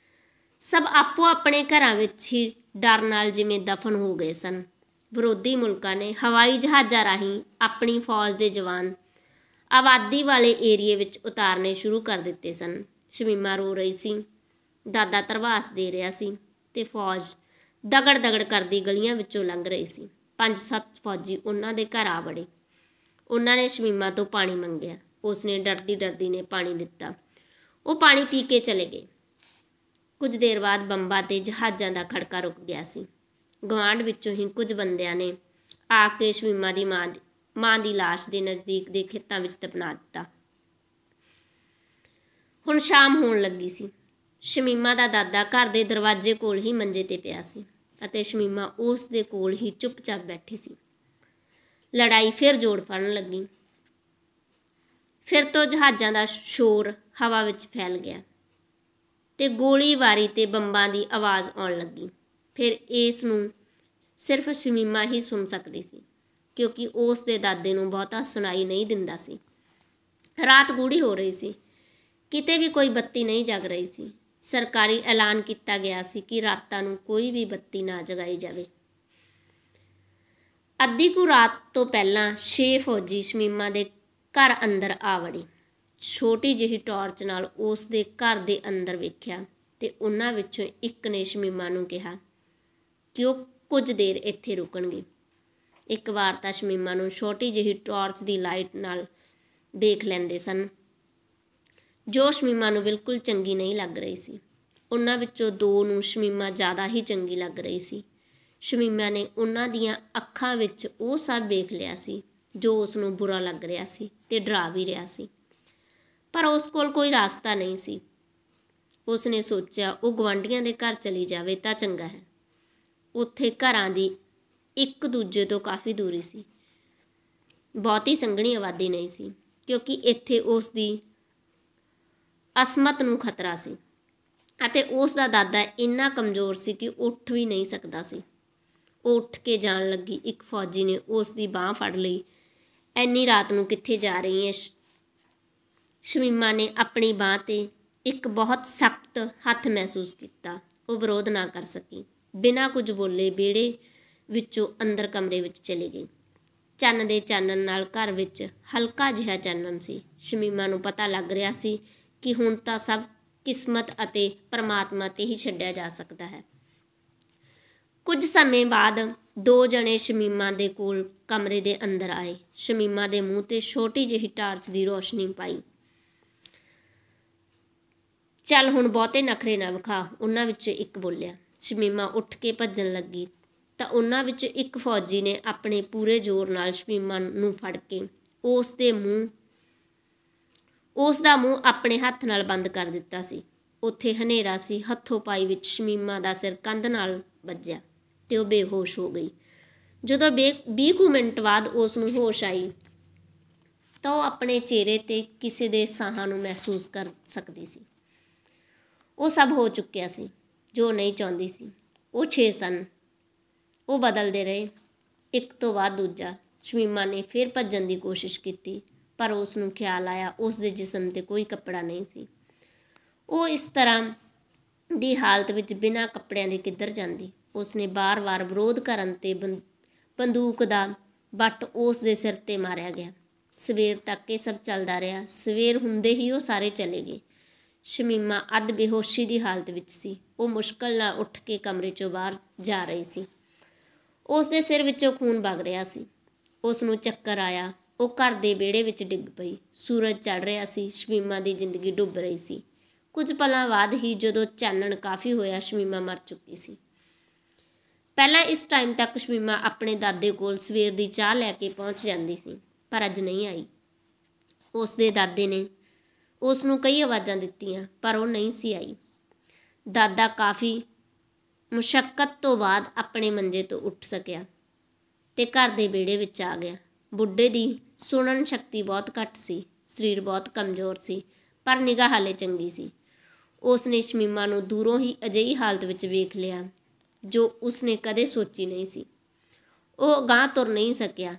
ਸਭ ਆਪੋ ਆਪਣੇ ਘਰਾਂ ਵਿੱਚ ਹੀ ਡਰ ਨਾਲ ਜਿਵੇਂ ਦਫਨ ਹੋ ਗਏ ਸਨ। ਵਿਰੋਧੀ ਮੁਲਕਾਂ ਨੇ ਹਵਾਈ ਜਹਾਜ਼ਾਂ ਰਾਹੀਂ ਆਪਣੀ ਫੌਜ ਦੇ ਜਵਾਨ ਆਬਾਦੀ ਵਾਲੇ ਏਰੀਏ ਵਿੱਚ ਉਤਾਰਨੇ ਸ਼ੁਰੂ ਕਰ ਦਿੱਤੇ ਸਨ। ਸ਼ਮੀਮਾ ਰੋ ਰਹੀ ਸੀ, ਦਾਦਾ ਧਰਵਾਸ ਦੇ ਰਿਹਾ ਸੀ ਅਤੇ ਫੌਜ ਦਗੜ ਕਰਦੀ ਗਲੀਆਂ ਵਿੱਚੋਂ ਲੰਘ ਰਹੀ ਸੀ। 5-7 ਫੌਜੀ ਉਹਨਾਂ ਦੇ ਘਰ ਆ ਵੜੇ। ਉਹਨਾਂ ਨੇ ਸ਼ਮੀਮਾ ਤੋਂ ਪਾਣੀ ਮੰਗਿਆ। ਉਸ ਨੇ ਡਰਦੀ ਨੇ ਪਾਣੀ ਦਿੱਤਾ। ਉਹ ਪਾਣੀ ਪੀ ਕੇ ਚਲੇ ਗਏ। ਕੁਝ ਦੇਰ ਬਾਅਦ ਬੰਬਾਂ ਅਤੇ ਜਹਾਜ਼ਾਂ ਦਾ ਖੜਕਾ ਰੁਕ ਗਿਆ ਸੀ। ਗੁਆਂਢ ਵਿੱਚੋਂ ਹੀ ਕੁਝ ਬੰਦਿਆਂ ਨੇ ਆ ਕੇ ਸ਼ਮੀਮਾ ਦੀ ਮਾਂ ਦੀ ਲਾਸ਼ ਦੇ ਨਜ਼ਦੀਕ ਦੇ ਖੇਤਾਂ ਵਿੱਚ ਦਫਨਾ ਦਿੱਤਾ। ਹੁਣ ਸ਼ਾਮ ਹੋਣ ਲੱਗੀ ਸੀ। ਸ਼ਮੀਮਾ ਦਾ ਦਾਦਾ ਘਰ ਦੇ ਦਰਵਾਜ਼ੇ ਕੋਲ ਹੀ ਮੰਜੇ 'ਤੇ ਪਿਆ ਸੀ ਅਤੇ ਸ਼ਮੀਮਾ ਉਸ ਦੇ ਕੋਲ ਹੀ ਚੁੱਪਚਾਪ ਬੈਠੀ ਸੀ। ਲੜਾਈ ਫਿਰ ਜੋੜ ਫੜਨ ਲੱਗੀ। ਫਿਰ ਤੋਂ ਜਹਾਜ਼ਾਂ ਦਾ ਸ਼ੋਰ ਹਵਾ ਵਿੱਚ ਫੈਲ ਗਿਆ ਅਤੇ ਗੋਲੀਬਾਰੀ ਅਤੇ ਬੰਬਾਂ ਦੀ ਆਵਾਜ਼ ਆਉਣ ਲੱਗੀ। ਫਿਰ ਇਸ ਨੂੰ ਸਿਰਫ ਸ਼ਮੀਮਾ ਹੀ ਸੁਣ ਸਕਦੀ ਸੀ, ਕਿਉਂਕਿ ਉਸ ਦੇ ਦਾਦੇ ਨੂੰ ਬਹੁਤਾ ਸੁਣਾਈ ਨਹੀਂ ਦਿੰਦਾ ਸੀ। ਰਾਤ ਗੂੜ੍ਹੀ ਹੋ ਰਹੀ ਸੀ। ਕਿਤੇ ਵੀ ਕੋਈ ਬੱਤੀ ਨਹੀਂ ਜਗ ਰਹੀ ਸੀ। ਸਰਕਾਰੀ ਐਲਾਨ ਕੀਤਾ ਗਿਆ ਸੀ ਕਿ ਰਾਤਾਂ ਨੂੰ ਕੋਈ ਵੀ ਬੱਤੀ ਨਾ ਜਗਾਈ ਜਾਵੇ। ਅੱਧੀ ਕੁ ਰਾਤ ਤੋਂ ਪਹਿਲਾਂ 6 ਫੌਜੀ ਸ਼ਮੀਮਾ ਦੇ ਘਰ ਅੰਦਰ ਆ ਵੜੇ। ਛੋਟੀ ਜਿਹੀ ਟਾਰਚ ਨਾਲ ਉਸ ਦੇ ਘਰ ਦੇ ਅੰਦਰ ਵੇਖਿਆ ਅਤੇ ਉਹਨਾਂ ਵਿੱਚੋਂ ਇੱਕ ਨੇ ਸ਼ਮੀਮਾ ਨੂੰ ਕਿਹਾ ਕਿ ਉਹ ਕੁਝ ਦੇਰ ਇੱਥੇ ਰੁਕਣਗੇ। ਇੱਕ ਵਾਰ ਤਾਂ ਸ਼ਮੀਮਾ ਨੂੰ ਛੋਟੀ ਜਿਹੀ ਟਾਰਚ ਦੀ ਲਾਈਟ ਨਾਲ ਦੇਖ ਲੈਂਦੇ ਸਨ, ਜੋ ਸ਼ਮੀਮਾ ਨੂੰ ਬਿਲਕੁਲ ਚੰਗੀ ਨਹੀਂ ਲੱਗ ਰਹੀ ਸੀ। ਉਹਨਾਂ ਵਿੱਚੋਂ 2 ਨੂੰ ਸ਼ਮੀਮਾ ਜ਼ਿਆਦਾ ਹੀ ਚੰਗੀ ਲੱਗ ਰਹੀ ਸੀ। ਸ਼ਮੀਮਾ ਨੇ ਉਹਨਾਂ ਦੀਆਂ ਅੱਖਾਂ ਵਿੱਚ ਉਹ ਸਭ ਵੇਖ ਲਿਆ ਸੀ ਜੋ ਉਸ ਨੂੰ ਬੁਰਾ ਲੱਗ ਰਿਹਾ ਸੀ ਅਤੇ ਡਰਾ ਵੀ ਰਿਹਾ ਸੀ। ਪਰ ਉਸ ਕੋਲ ਕੋਈ ਰਾਸਤਾ ਨਹੀਂ ਸੀ। ਉਸ ਨੇ ਸੋਚਿਆ ਉਹ ਗੁਆਂਢੀਆਂ ਦੇ ਘਰ ਚਲੀ ਜਾਵੇ ਤਾਂ ਚੰਗਾ ਹੈ। ਉੱਥੇ ਘਰਾਂ ਦੀ ਇੱਕ ਦੂਜੇ ਤੋਂ ਕਾਫੀ ਦੂਰੀ ਸੀ। ਬਹੁਤੀ ਸੰਘਣੀ ਆਬਾਦੀ ਨਹੀਂ ਸੀ, ਕਿਉਂਕਿ ਇੱਥੇ ਉਸ ਦੀ ਅਸਮਤ ਨੂੰ ਖਤਰਾ ਸੀ। ਅਤੇ ਉਸ ਦਾ ਦਾਦਾ ਇੰਨਾ ਕਮਜ਼ੋਰ ਸੀ ਕਿ ਉੱਠ ਵੀ ਨਹੀਂ ਸਕਦਾ ਸੀ। ਉਹ ਉੱਠ ਕੇ ਜਾਣ ਲੱਗੀ, ਇੱਕ ਫੌਜੀ ਨੇ ਉਸ ਦੀ ਬਾਂਹ ਫੜ ਲਈ। ਐਨੀ ਰਾਤ ਨੂੰ ਕਿੱਥੇ ਜਾ ਰਹੀ ਹੈ? ਸ਼ਮੀਮਾ ਨੇ ਆਪਣੀ ਬਾਂਹ 'ਤੇ ਇੱਕ ਬਹੁਤ ਸਖਤ ਹੱਥ ਮਹਿਸੂਸ ਕੀਤਾ। ਉਹ ਵਿਰੋਧ ਨਾ ਕਰ ਸਕੀ। ਬਿਨਾਂ ਕੁਝ ਬੋਲੇ ਵਿਹੜੇ ਵਿੱਚੋਂ ਅੰਦਰ ਕਮਰੇ ਵਿੱਚ ਚਲੀ ਗਈ। ਚੰਨ ਦੇ ਚਾਨਣ ਨਾਲ ਘਰ ਵਿੱਚ ਹਲਕਾ ਜਿਹਾ ਚਾਨਣ ਸੀ। ਸ਼ਮੀਮਾ ਨੂੰ ਪਤਾ ਲੱਗ ਰਿਹਾ ਸੀ ਕਿ ਹੁਣ ਤਾਂ ਸਭ ਕਿਸਮਤ ਅਤੇ ਪਰਮਾਤਮਾ 'ਤੇ ਹੀ ਛੱਡਿਆ ਜਾ ਸਕਦਾ ਹੈ। ਕੁਝ ਸਮੇਂ ਬਾਅਦ 2 ਜਣੇ ਸ਼ਮੀਮਾ ਦੇ ਕੋਲ ਕਮਰੇ ਦੇ ਅੰਦਰ ਆਏ। ਸ਼ਮੀਮਾ ਦੇ ਮੂੰਹ 'ਤੇ ਛੋਟੀ ਜਿਹੀ ਟਾਰਚ ਦੀ ਰੋਸ਼ਨੀ ਪਾਈ। ਚੱਲ ਹੁਣ ਬਹੁਤੇ ਨਖਰੇ ਨਾ ਵਿਖਾ, ਉਹਨਾਂ ਵਿੱਚੋਂ ਇੱਕ ਬੋਲਿਆ। ਸ਼ਮੀਮਾ ਉੱਠ ਕੇ ਭੱਜਣ ਲੱਗੀ ਤਾਂ ਉਹਨਾਂ ਵਿੱਚੋਂ ਇੱਕ ਫੌਜੀ ਨੇ ਆਪਣੇ ਪੂਰੇ ਜ਼ੋਰ ਨਾਲ ਸ਼ਮੀਮਾ ਨੂੰ ਫੜ ਕੇ ਉਸ ਦਾ ਮੂੰਹ ਆਪਣੇ ਹੱਥ ਨਾਲ ਬੰਦ ਕਰ ਦਿੱਤਾ ਸੀ। ਉੱਥੇ ਹਨੇਰਾ ਸੀ। ਹੱਥੋਂ ਪਾਈ ਵਿੱਚ ਸ਼ਮੀਮਾ ਦਾ ਸਿਰ ਕੰਧ ਨਾਲ ਵੱਜਿਆ ਤੇ ਉਹ ਬੇਹੋਸ਼ ਹੋ ਗਈ। ਜਦੋਂ 20 ਕੁ ਮਿੰਟ ਬਾਅਦ ਉਸ ਨੂੰ ਹੋਸ਼ ਆਈ ਤਾਂ ਉਹ ਆਪਣੇ ਚਿਹਰੇ 'ਤੇ ਕਿਸੇ ਦੇ ਸਾਹਾਂ ਨੂੰ ਮਹਿਸੂਸ ਕਰ ਸਕਦੀ ਸੀ। ਉਹ ਸਭ ਹੋ ਚੁੱਕਿਆ ਸੀ ਜੋ ਉਹ ਨਹੀਂ ਚਾਹੁੰਦੀ ਸੀ। ਉਹ 6 ਸਨ। ਉਹ ਬਦਲਦੇ ਰਹੇ, ਇੱਕ ਤੋਂ ਬਾਅਦ ਦੂਜਾ। ਸ਼ਮੀਮਾ ਨੇ ਫਿਰ ਭੱਜਣ ਦੀ ਕੋਸ਼ਿਸ਼ ਕੀਤੀ ਪਰ ਉਸ ਨੂੰ ਖਿਆਲ ਆਇਆ ਉਸ ਦੇ ਜਿਸਮ 'ਤੇ ਕੋਈ ਕੱਪੜਾ ਨਹੀਂ ਸੀ। ਉਹ ਇਸ ਤਰ੍ਹਾਂ ਦੀ ਹਾਲਤ ਵਿੱਚ ਬਿਨਾਂ ਕੱਪੜਿਆਂ ਦੇ ਕਿੱਧਰ ਜਾਂਦੀ? ਉਸ ਨੇ ਵਾਰ-ਵਾਰ ਵਿਰੋਧ ਕਰਨ 'ਤੇ ਬੰਦੂਕ ਦਾ ਬੱਟ ਉਸ ਦੇ ਸਿਰ 'ਤੇ ਮਾਰਿਆ ਗਿਆ। ਸਵੇਰ ਤੱਕ ਇਹ ਸਭ ਚੱਲਦਾ ਰਿਹਾ। ਸਵੇਰ ਹੁੰਦੇ ਹੀ ਉਹ ਸਾਰੇ ਚਲੇ ਗਏ। ਸ਼ਮੀਮਾ ਅੱਧ ਬੇਹੋਸ਼ੀ ਦੀ ਹਾਲਤ ਵਿੱਚ ਸੀ। ਉਹ ਮੁਸ਼ਕਲ ਨਾਲ ਉੱਠ ਕੇ ਕਮਰੇ 'ਚੋਂ ਬਾਹਰ ਜਾ ਰਹੀ ਸੀ। ਉਸ ਦੇ ਸਿਰ ਵਿੱਚੋਂ ਖੂਨ ਵਗ ਰਿਹਾ ਸੀ। ਉਸ ਨੂੰ ਚੱਕਰ ਆਇਆ। ਉਹ ਘਰ ਦੇ ਵਿਹੜੇ ਵਿੱਚ ਡਿੱਗ ਪਈ। ਸੂਰਜ ਚੜ੍ਹ ਰਿਹਾ ਸੀ। ਸ਼ਮੀਮਾ ਦੀ ਜ਼ਿੰਦਗੀ ਡੁੱਬ ਰਹੀ ਸੀ। ਕੁਝ ਪਲਾਂ ਬਾਅਦ ਹੀ ਜਦੋਂ ਚਾਨਣ ਕਾਫੀ ਹੋਇਆ, ਸ਼ਮੀਮਾ ਮਰ ਚੁੱਕੀ ਸੀ। ਪਹਿਲਾਂ ਇਸ ਟਾਈਮ ਤੱਕ ਸ਼ਮੀਮਾ ਆਪਣੇ ਦਾਦੇ ਕੋਲ ਸਵੇਰ ਦੀ ਚਾਹ ਲੈ ਕੇ ਪਹੁੰਚ ਜਾਂਦੀ ਸੀ ਪਰ ਅੱਜ ਨਹੀਂ ਆਈ। ਉਸ ਦੇ ਦਾਦੇ ਨੇ ਉਸ ਨੂੰ ਕਈ ਆਵਾਜ਼ਾਂ ਦਿੱਤੀਆਂ ਪਰ ਉਹ ਨਹੀਂ ਸੀ ਆਈ। ਦਾਦਾ ਕਾਫੀ ਮੁਸ਼ੱਕਤ ਤੋਂ ਬਾਅਦ ਆਪਣੇ ਮੰਜੇ ਤੋਂ ਉੱਠ ਸਕਿਆ ਤੇ ਘਰ ਦੇ ਵਿਹੜੇ ਵਿੱਚ ਆ ਗਿਆ। ਬੁੱਢੇ ਦੀ ਸੁਣਨ ਸ਼ਕਤੀ ਬਹੁਤ ਘੱਟ ਸੀ। ਸਰੀਰ ਬਹੁਤ ਕਮਜ਼ੋਰ ਸੀ ਪਰ ਨਿਗਾਹ ਹਾਲੇ ਚੰਗੀ ਸੀ। ਉਸ ਨੇ ਸ਼ਮੀਮਾ ਨੂੰ ਦੂਰੋਂ ਹੀ ਅਜਿਹੀ ਹਾਲਤ ਵਿੱਚ ਵੇਖ ਲਿਆ ਜੋ ਉਸ ਨੇ ਕਦੇ ਸੋਚੀ ਨਹੀਂ ਸੀ। ਉਹ ਅਗਾਂਹ ਤੁਰ ਨਹੀਂ ਸਕਿਆ।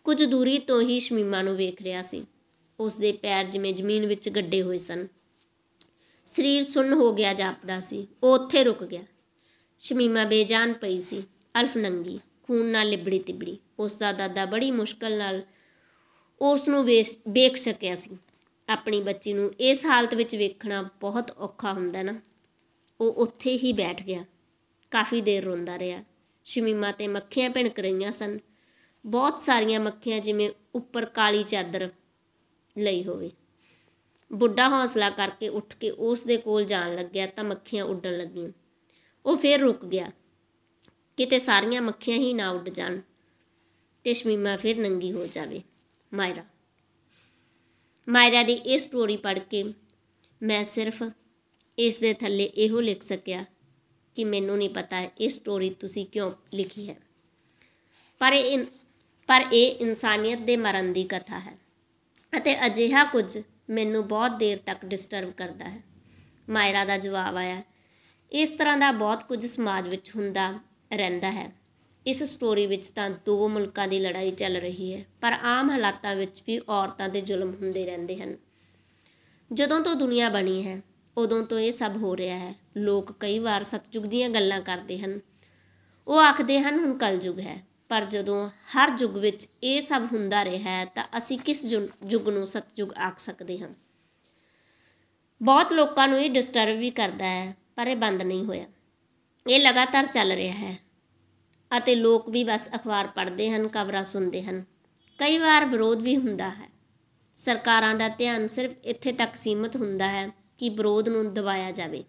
ਕੁਝ ਦੂਰੀ ਤੋਂ ਹੀ ਸ਼ਮੀਮਾ ਨੂੰ ਵੇਖ ਰਿਹਾ ਸੀ। ਉਸ ਦੇ ਪੈਰ ਜਿਵੇਂ ਜ਼ਮੀਨ ਵਿੱਚ ਗੱਡੇ ਹੋਏ ਸਨ। ਸਰੀਰ ਸੁੰਨ ਹੋ ਗਿਆ ਜਾਪਦਾ ਸੀ। ਉਹ ਉੱਥੇ ਰੁਕ ਗਿਆ। ਸ਼ਮੀਮਾ ਬੇਜਾਨ ਪਈ ਸੀ, ਅਲਫ ਨੰਗੀ, ਖੂਨ ਨਾਲ ਲਿਬੜੀ ਤਿਬੜੀ। ਉਸ ਦਾ ਦਾਦਾ ਬੜੀ ਮੁਸ਼ਕਲ ਨਾਲ ਉਸ ਨੂੰ ਵੇਖ ਸਕਿਆ ਸੀ। ਆਪਣੀ ਬੱਚੀ ਨੂੰ ਇਸ ਹਾਲਤ ਵਿੱਚ ਵੇਖਣਾ ਬਹੁਤ ਔਖਾ ਹੁੰਦਾ ਨਾ। ਉਹ ਉੱਥੇ ਹੀ ਬੈਠ ਗਿਆ। ਕਾਫੀ ਦੇਰ ਰੋਂਦਾ ਰਿਹਾ। ਸ਼ਮੀਮਾ 'ਤੇ ਮੱਖੀਆਂ ਭਿਣਕ ਰਹੀਆਂ ਸਨ, ਬਹੁਤ ਸਾਰੀਆਂ ਮੱਖੀਆਂ, ਜਿਵੇਂ ਉੱਪਰ ਕਾਲੀ ਚਾਦਰ ਲਈ ਹੋਵੇ। ਬੁੱਢਾ ਹੌਸਲਾ ਕਰਕੇ ਉੱਠ ਕੇ ਉਸ ਦੇ ਕੋਲ ਜਾਣ ਲੱਗਿਆ ਤਾਂ ਮੱਖੀਆਂ ਉੱਡਣ ਲੱਗੀਆਂ। ਉਹ ਫਿਰ ਰੁਕ ਗਿਆ, ਕਿਤੇ ਸਾਰੀਆਂ ਮੱਖੀਆਂ ਹੀ ਨਾ ਉੱਡ ਜਾਣ ਤੇ ਸ਼ਮੀਮਾ ਫਿਰ ਨੰਗੀ ਹੋ ਜਾਵੇ। ਮਾਇਰਾ ਦੀ ਇਹ ਸਟੋਰੀ ਪੜ੍ਹ ਕੇ ਮੈਂ ਸਿਰਫ ਇਸ ਦੇ ਥੱਲੇ ਇਹੋ ਲਿਖ ਸਕਿਆ ਕਿ ਮੈਨੂੰ ਨਹੀਂ ਪਤਾ ਇਹ ਸਟੋਰੀ ਤੁਸੀਂ ਕਿਉਂ ਲਿਖੀ ਹੈ, ਪਰ ਇਹ ਇਨਸਾਨੀਅਤ ਦੇ ਮਰਨ ਦੀ ਕਥਾ ਹੈ ਅਤੇ ਅਜਿਹਾ ਕੁਝ ਮੈਨੂੰ ਬਹੁਤ ਦੇਰ ਤੱਕ ਡਿਸਟਰਬ ਕਰਦਾ ਹੈ। ਮਾਇਰਾ ਦਾ ਜਵਾਬ ਆਇਆ, ਇਸ ਤਰ੍ਹਾਂ ਦਾ ਬਹੁਤ ਕੁਝ ਸਮਾਜ ਵਿੱਚ ਹੁੰਦਾ ਰਹਿੰਦਾ ਹੈ। ਇਸ ਸਟੋਰੀ ਵਿੱਚ ਤਾਂ 2 ਮੁਲਕਾਂ ਦੀ ਲੜਾਈ ਚੱਲ ਰਹੀ ਹੈ ਪਰ ਆਮ ਹਾਲਾਤਾਂ ਵਿੱਚ ਵੀ ਔਰਤਾਂ 'ਤੇ ਜ਼ੁਲਮ ਹੁੰਦੇ ਰਹਿੰਦੇ ਹਨ। ਜਦੋਂ ਤੋਂ ਦੁਨੀਆ ਬਣੀ ਹੈ ਉਦੋਂ ਤੋਂ ਇਹ ਸਭ ਹੋ ਰਿਹਾ ਹੈ। ਲੋਕ ਕਈ ਵਾਰ ਸਤਯੁਗ ਦੀਆਂ ਗੱਲਾਂ ਕਰਦੇ ਹਨ। ਉਹ ਆਖਦੇ ਹਨ ਹੁਣ ਕਲਯੁਗ ਹੈ, ਪਰ ਜਦੋਂ ਹਰ ਯੁੱਗ ਵਿੱਚ ਇਹ ਸਭ ਹੁੰਦਾ ਰਿਹਾ ਹੈ ਤਾਂ ਅਸੀਂ ਕਿਸ ਯੁੱਗ ਨੂੰ ਸਤਯੁਗ ਆਖ ਸਕਦੇ ਹਾਂ? ਬਹੁਤ ਲੋਕਾਂ ਨੂੰ ਇਹ ਡਿਸਟਰਬ ਵੀ ਕਰਦਾ ਹੈ ਪਰ ਇਹ ਬੰਦ ਨਹੀਂ ਹੋਇਆ। ਇਹ ਲਗਾਤਾਰ ਚੱਲ ਰਿਹਾ ਹੈ ਅਤੇ ਲੋਕ ਵੀ ਬਸ ਅਖਬਾਰ ਪੜ੍ਹਦੇ ਹਨ, ਖਬਰਾਂ ਸੁਣਦੇ ਹਨ। ਕਈ ਵਾਰ ਵਿਰੋਧ ਵੀ ਹੁੰਦਾ ਹੈ। ਸਰਕਾਰਾਂ ਦਾ ਧਿਆਨ ਸਿਰਫ ਇੱਥੇ ਤੱਕ ਸੀਮਿਤ ਹੁੰਦਾ ਹੈ ਕਿ ਵਿਰੋਧ ਨੂੰ ਦਬਾਇਆ ਜਾਵੇ,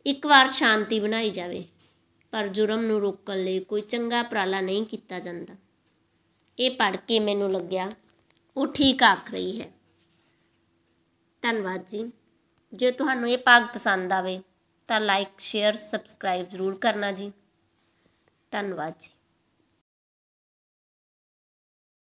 ਇੱਕ ਵਾਰ ਸ਼ਾਂਤੀ ਬਣਾਈ ਜਾਵੇ, ਪਰ ਜੁਰਮ ਨੂੰ ਰੋਕਣ ਲਈ ਕੋਈ ਚੰਗਾ ਉਪਰਾਲਾ ਨਹੀਂ ਕੀਤਾ ਜਾਂਦਾ। ਇਹ ਪੜ੍ਹ ਕੇ ਮੈਨੂੰ ਲੱਗਿਆ ਉਹ ਠੀਕ ਆਖ ਰਹੀ ਹੈ। ਧੰਨਵਾਦ ਜੀ। ਜੇ ਤੁਹਾਨੂੰ ਇਹ ਭਾਗ ਪਸੰਦ ਆਵੇ ਤਾਂ ਲਾਈਕ, ਸ਼ੇਅਰ, ਸਬਸਕ੍ਰਾਈਬ ਜ਼ਰੂਰ ਕਰਨਾ ਜੀ। ਧੰਨਵਾਦ ਜੀ।